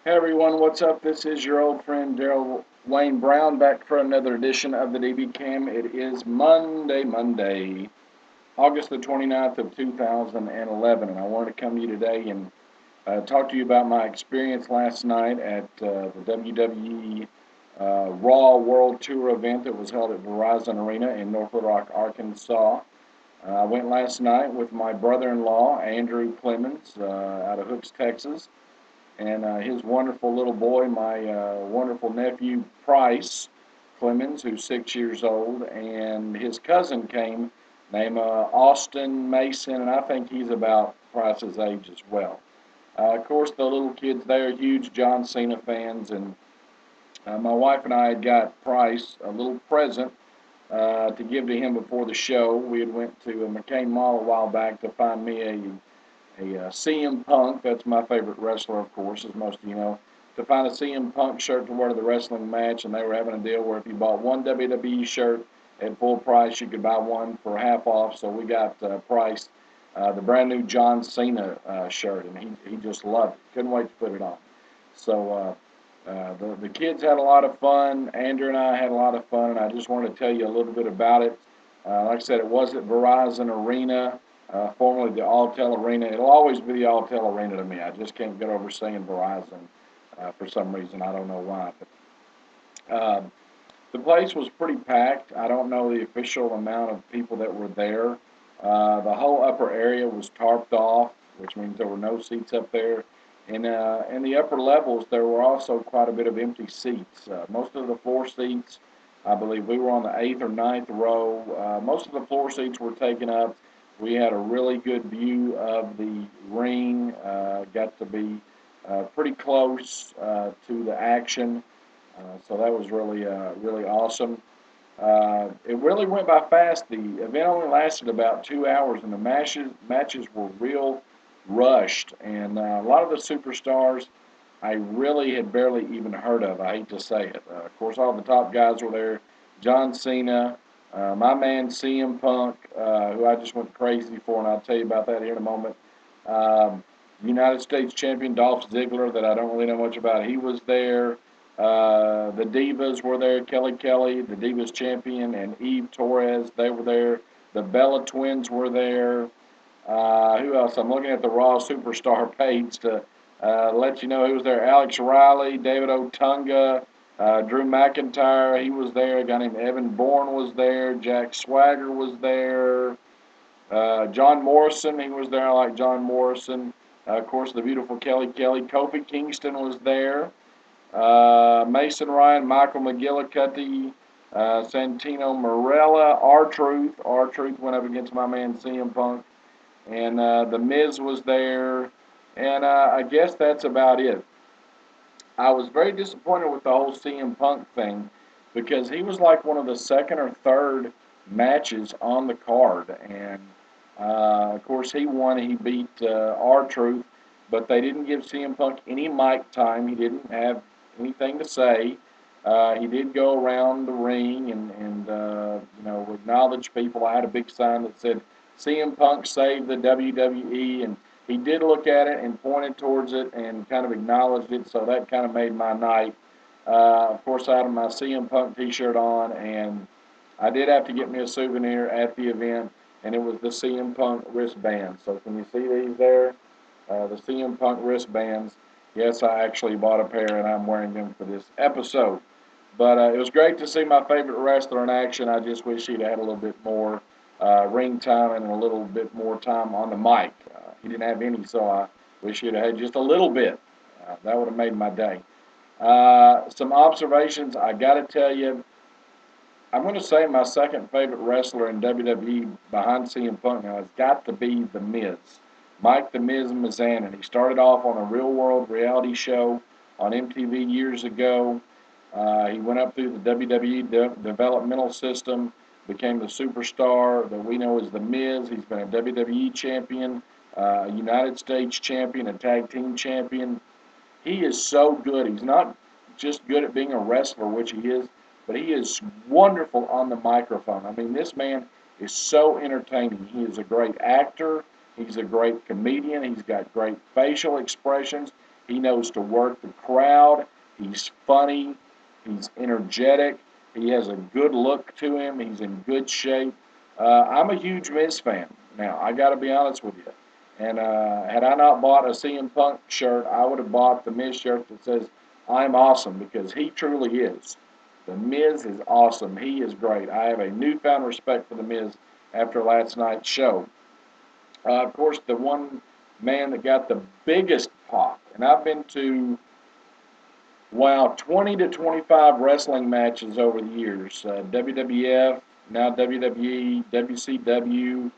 Hey everyone, what's up? This is your old friend Daryl Wayne Brown back for another edition of the DBCam. It is Monday, August the 29th of 2011, and I wanted to come to you today and talk to you about my experience last night at the WWE Raw World Tour event that was held at Verizon Arena in North Little Rock, Arkansas. I went last night with my brother-in-law, Andrew Clemens, out of Hooks, Texas, and his wonderful little boy, my wonderful nephew Price Clemens, who's 6 years old, and his cousin came, named Austin Mason, and I think he's about Price's age as well. Of course, the little kids there are huge John Cena fans, and my wife and I had got Price a little present to give to him before the show. We had went to McCain Mall a while back to find me a CM Punk. That's my favorite wrestler, of course, as most of you know. To find a CM Punk shirt to wear to the wrestling match, and they were having a deal where if you bought one WWE shirt at full price, you could buy one for half off. So we got Price the brand new John Cena shirt, and he just loved it. Couldn't wait to put it on. So the kids had a lot of fun. Andrew and I had a lot of fun, and I just wanted to tell you a little bit about it. Like I said, it was at Verizon Arena, formerly the Alltel Arena. It'll always be the Alltel Arena to me. I just can't get over saying Verizon for some reason. I don't know why. But the place was pretty packed. I don't know the official amount of people that were there. The whole upper area was tarped off, which means there were no seats up there. And in the upper levels, there were also quite a bit of empty seats. Most of the floor seats, I believe we were on the eighth or ninth row. Most of the floor seats were taken up. We had a really good view of the ring. Got to be pretty close to the action, so that was really awesome. It really went by fast. The event only lasted about 2 hours, and the matches were real rushed. And a lot of the superstars I really had barely even heard of. I hate to say it. Of course, all the top guys were there. John Cena, my man CM Punk, who I just went crazy for, and I'll tell you about that here in a moment. Um, United States champion Dolph Ziggler, that I don't really know much about, he was there. The Divas were there. Kelly, the Divas champion, and Eve Torres, they were there. The Bella Twins were there. Who else? I'm looking at the Raw Superstar page to let you know who was there. Alex Riley, David Otunga, Drew McIntyre, he was there. A guy named Evan Bourne was there. Jack Swagger was there. John Morrison, he was there. I like John Morrison. Of course, the beautiful Kelly. Kofi Kingston was there. Mason Ryan, Michael McGillicuddy, Santino Marella, R-Truth. R-Truth went up against my man CM Punk. And The Miz was there. And I guess that's about it. I was very disappointed with the whole CM Punk thing because he was like one of the second or third matches on the card. And of course, he won. He beat R-Truth, but they didn't give CM Punk any mic time. He didn't have anything to say. He did go around the ring and acknowledge people. I had a big sign that said CM Punk saved the WWE, and he did look at it and pointed towards it and kind of acknowledged it. So that kind of made my night. Of course, I had my CM Punk T-shirt on, and I did have to get me a souvenir at the event, and it was the CM Punk wristband. So can you see these there? The CM Punk wristbands. Yes, I actually bought a pair, and I'm wearing them for this episode. But it was great to see my favorite wrestler in action. I just wish he'd had a little bit more ring time and a little bit more time on the mic. He didn't have any, so I wish he'd have had just a little bit. That would have made my day. Some observations. I got to tell you, I'm going to say my second favorite wrestler in WWE behind CM Punk now has got to be The Miz. Mike The Miz Mizanin. He started off on a real world reality show on MTV years ago. He went up through the WWE developmental system, became the superstar that we know as The Miz. He's been a WWE champion, a United States champion, a tag team champion. He is so good. He's not just good at being a wrestler, which he is, but he is wonderful on the microphone. I mean, this man is so entertaining. He is a great actor. He's a great comedian. He's got great facial expressions. He knows to work the crowd. He's funny. He's energetic. He has a good look to him. He's in good shape. I'm a huge Miz fan. Now, I got to be honest with you. And had I not bought a CM Punk shirt, I would have bought the Miz shirt that says, I'm awesome, because he truly is. The Miz is awesome. He is great. I have a newfound respect for the Miz after last night's show. Of course, the one man that got the biggest pop, and I've been to, wow, 20 to 25 wrestling matches over the years. WWF, now WWE, WCW,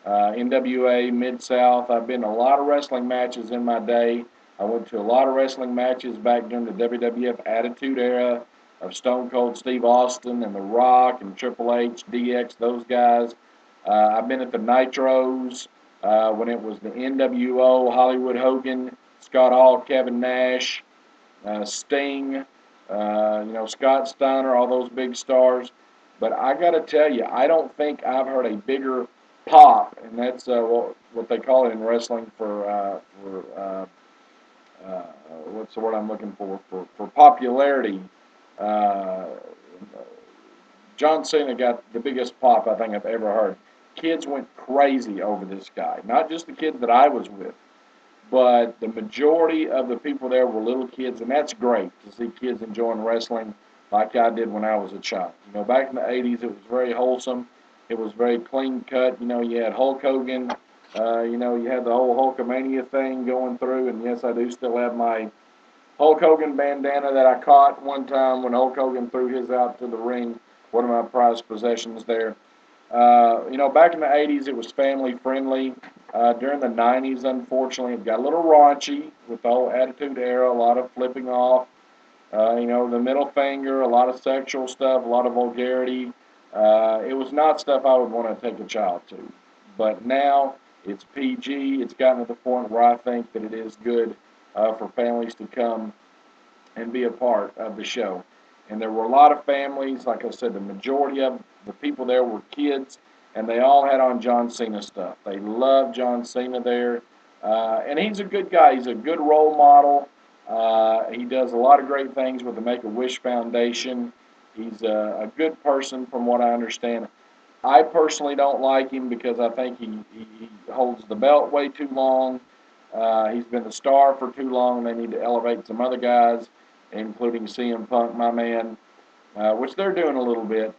NWA, Mid-South. I've been to a lot of wrestling matches in my day. I went to a lot of wrestling matches back during the WWF Attitude Era of Stone Cold Steve Austin and The Rock and Triple H, DX, those guys. I've been at the Nitros when it was the NWO, Hollywood Hogan, Scott Hall, Kevin Nash, Sting, Scott Steiner, all those big stars. But I got to tell you, I don't think I've heard a bigger pop, and that's what they call it in wrestling what's the word I'm looking for popularity. Uh, John Cena got the biggest pop I think I've ever heard. Kids went crazy over this guy. Not just the kids that I was with, but the majority of the people there were little kids, and that's great to see kids enjoying wrestling like I did when I was a child. Back in the 80s, it was very wholesome. It was very clean cut. You had Hulk Hogan. You had the whole Hulkamania thing going through, and yes, I do still have my Hulk Hogan bandana that I caught one time when Hulk Hogan threw his out to the ring, one of my prized possessions there. Back in the 80s, it was family friendly. During the 90s, unfortunately, it got a little raunchy with the whole Attitude Era, a lot of flipping off, the middle finger, a lot of sexual stuff, a lot of vulgarity. It was not stuff I would want to take a child to. But now it's PG. It's gotten to the point where I think that it is good for families to come and be a part of the show. And there were a lot of families. Like I said, the majority of the people there were kids, and they all had on John Cena stuff. They loved John Cena there. And he's a good guy. He's a good role model. He does a lot of great things with the Make-A-Wish Foundation. He's a good person from what I understand. I personally don't like him because I think he holds the belt way too long. He's been the star for too long. They need to elevate some other guys, including CM Punk, my man, which they're doing a little bit.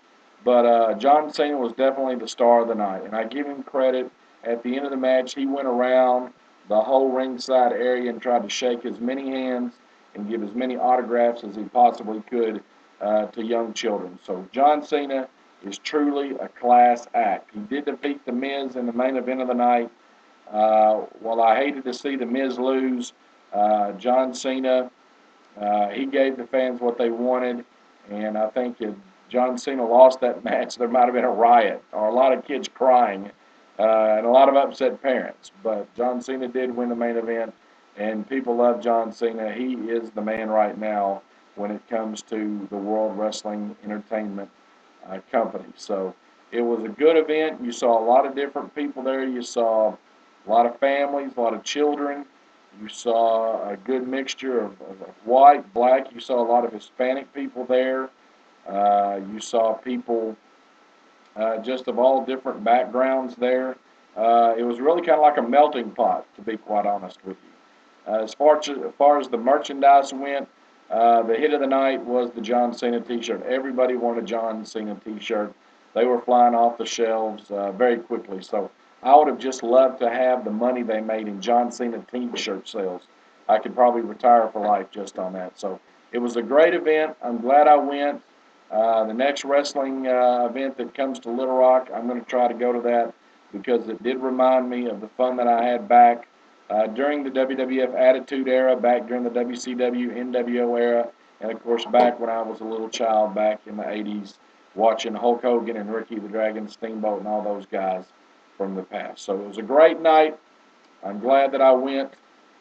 But John Cena was definitely the star of the night, and I give him credit. At the end of the match, he went around the whole ringside area and tried to shake as many hands and give as many autographs as he possibly could to young children. So John Cena is truly a class act. He did defeat The Miz in the main event of the night. While I hated to see The Miz lose, John Cena, he gave the fans what they wanted, and I think if John Cena lost that match, there might have been a riot or a lot of kids crying and a lot of upset parents. But John Cena did win the main event, and people love John Cena. He is the man right now when it comes to the World Wrestling Entertainment Company. So it was a good event. You saw a lot of different people there. You saw a lot of families, a lot of children. You saw a good mixture of white, black. You saw a lot of Hispanic people there. You saw people just of all different backgrounds there. It was really kind of like a melting pot, to be quite honest with you. As far as the merchandise went, the hit of the night was the John Cena T-shirt. Everybody wanted a John Cena T-shirt. They were flying off the shelves very quickly. So I would have just loved to have the money they made in John Cena T-shirt sales. I could probably retire for life just on that. So it was a great event. I'm glad I went. The next wrestling event that comes to Little Rock, I'm going to try to go to that because it did remind me of the fun that I had back during the WWF Attitude Era, back during the WCW, NWO era, and of course back when I was a little child back in the 80s watching Hulk Hogan and Ricky the Dragon Steamboat and all those guys from the past. So it was a great night. I'm glad that I went,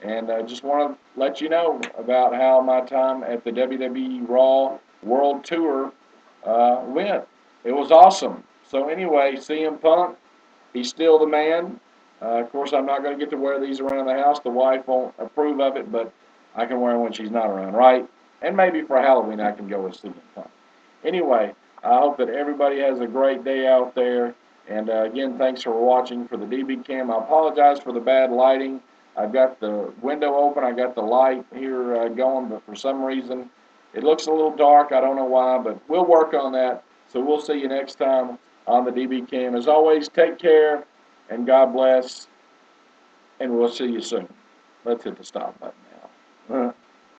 and I just want to let you know about how my time at the WWE Raw World Tour went. It was awesome. So anyway, CM Punk, he's still the man. Of course, I'm not going to get to wear these around the house. The wife won't approve of it, but I can wear them when she's not around, right? And maybe for Halloween I can go with CM Punk. Anyway, I hope that everybody has a great day out there. And again, thanks for watching for the DBCam. I apologize for the bad lighting. I've got the window open. I got the light here going, but for some reason it looks a little dark. I don't know why, but we'll work on that. So we'll see you next time on the DBCam. As always, take care and God bless, and we'll see you soon. Let's hit the stop button.